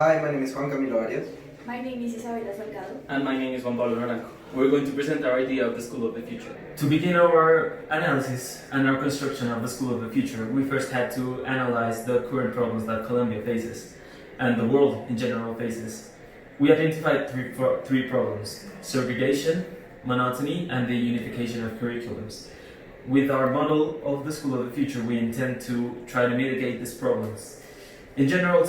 Hi, my name is Juan Camilo Arias. My name is Isabella Salgado. And my name is Juan Pablo Naranjo. We're going to present our idea of the School of the Future. To begin our analysis and our construction of the School of the Future, we first had to analyze the current problems that Colombia faces and the world in general faces. We identified three problems: segregation, monotony, and the unification of curriculums. With our model of the School of the Future, we intend to try to mitigate these problems. In general,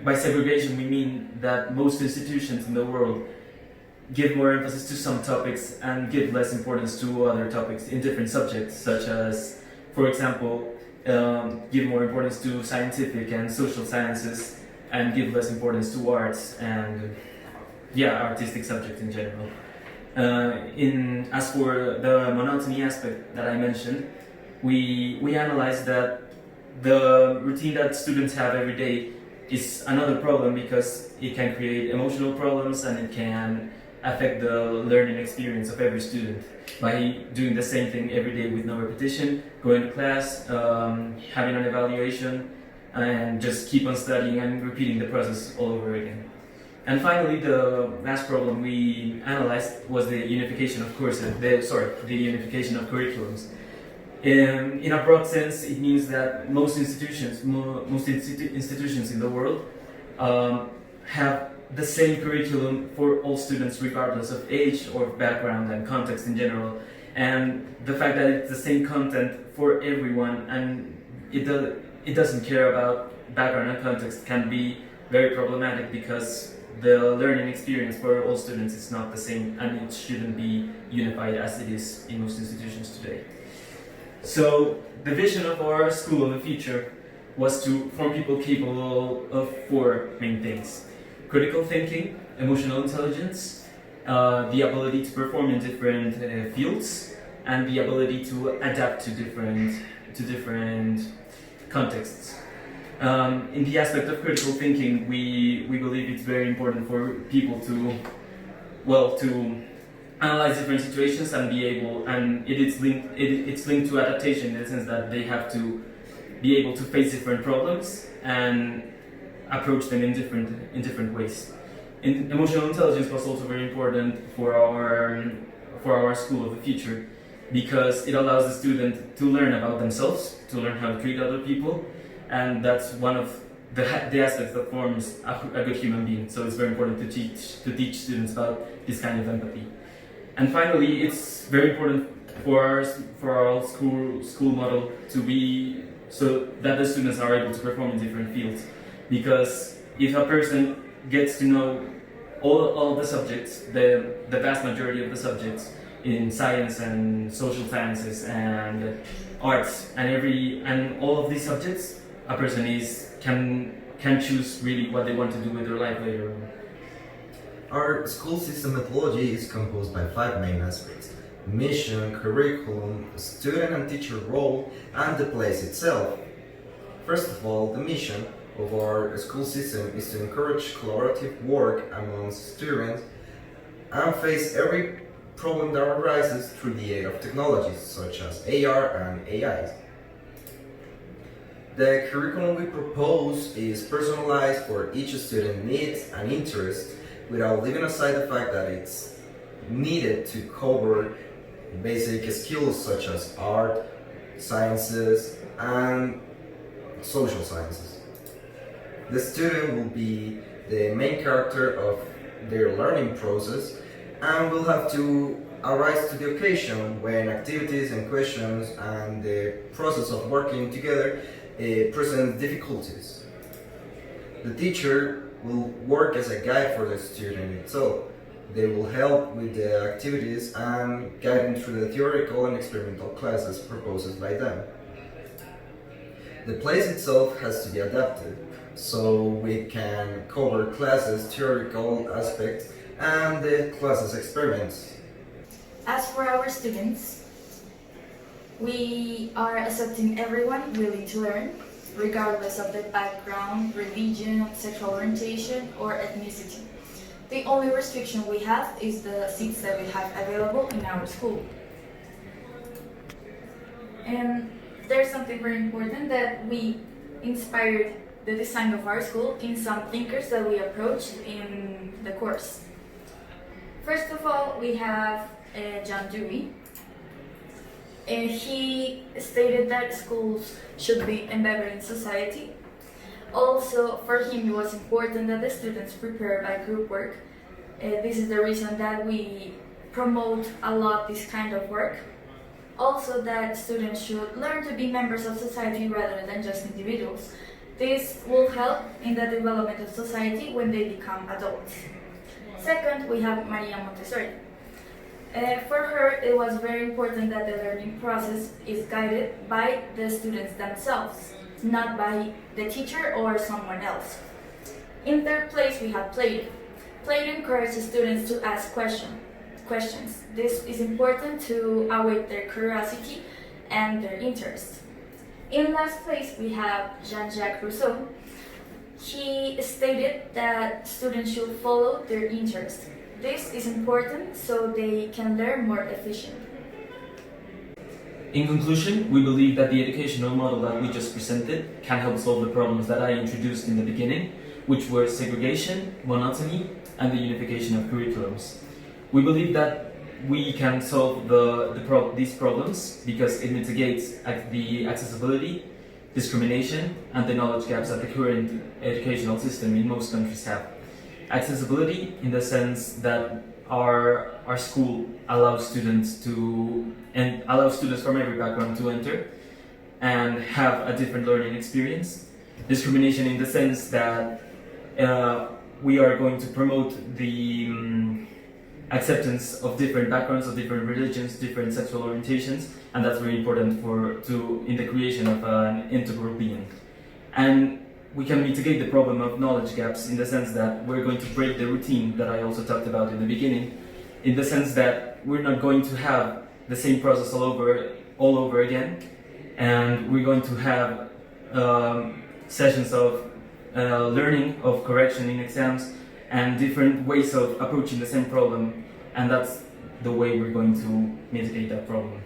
by segregation we mean that most institutions in the world give more emphasis to some topics and give less importance to other topics in different subjects, such as, for example, give more importance to scientific and social sciences and give less importance to arts and artistic subjects in general. As for the monotony aspect that I mentioned, we analyzed that the routine that students have every day is another problem because it can create emotional problems and it can affect the learning experience of every student by doing the same thing every day with no repetition, going to class, having an evaluation, and just keep on studying and repeating the process all over again. And finally, the last problem we analyzed was the unification of the unification of curriculums. In a broad sense, it means that most institutions in the world have the same curriculum for all students, regardless of age or background and context in general. And the fact that it's the same content for everyone and it doesn't care about background and context can be very problematic because the learning experience for all students is not the same and it shouldn't be unified as it is in most institutions today. So the vision of our School of the Future was to form people capable of four main things: critical thinking, emotional intelligence, the ability to perform in different fields, and the ability to adapt to different contexts. In the aspect of critical thinking, we believe it's very important for people to analyze different situations and be able, and it's linked to adaptation in the sense that they have to be able to face different problems and approach them in different ways. Emotional intelligence was also very important for our School of the Future because it allows the student to learn about themselves, to learn how to treat other people, and that's one of the aspects that forms a good human being. So it's very important to teach students about this kind of empathy. And finally, it's very important for our school model to be so that the students are able to perform in different fields. Because if a person gets to know all the subjects, the vast majority of the subjects in science and social sciences and arts and all of these subjects, a person can choose really what they want to do with their life later on. Our school system methodology is composed by five main aspects: mission, curriculum, student and teacher role, and the place itself. First of all, the mission of our school system is to encourage collaborative work amongst students and face every problem that arises through the aid of technologies such as AR and AI. The curriculum we propose is personalized for each student's needs and interests, without leaving aside the fact that it's needed to cover basic skills such as art, sciences, and social sciences. The student will be the main character of their learning process and will have to arise to the occasion when activities and questions and the process of working together present difficulties. The teacher will work as a guide for the student itself. They will help with the activities and guide them through the theoretical and experimental classes proposed by them. The place itself has to be adapted, so we can cover classes, theoretical aspects, and the classes experiments. As for our students, we are accepting everyone willing to learn, regardless of their background, religion, sexual orientation, or ethnicity. The only restriction we have is the seats that we have available in our school. And there's something very important that we inspired the design of our school in some thinkers that we approached in the course. First of all, we have John Dewey. He stated that schools should be embedded in society. Also, for him, it was important that the students prepare by group work. This is the reason that we promote a lot this kind of work. Also, that students should learn to be members of society rather than just individuals. This will help in the development of society when they become adults. Second, we have Maria Montessori. For her, it was very important that the learning process is guided by the students themselves, not by the teacher or someone else. In third place, we have play. Play encourages students to ask questions. This is important to awake their curiosity and their interest. In last place, we have Jean-Jacques Rousseau. He stated that students should follow their interest. This is important so they can learn more efficiently. In conclusion, we believe that the educational model that we just presented can help solve the problems that I introduced in the beginning, which were segregation, monotony, and the unification of curriculums. We believe that we can solve these problems because it mitigates the accessibility, discrimination, and the knowledge gaps that the current educational system in most countries have. Accessibility in the sense that our school allows students from every background to enter and have a different learning experience. Discrimination in the sense that we are going to promote the acceptance of different backgrounds, of different religions, different sexual orientations, and that's very important in the creation of an integral being. And we can mitigate the problem of knowledge gaps in the sense that we're going to break the routine that I also talked about in the beginning, in the sense that we're not going to have the same process all over again, and we're going to have sessions of learning, of correction in exams, and different ways of approaching the same problem, and that's the way we're going to mitigate that problem.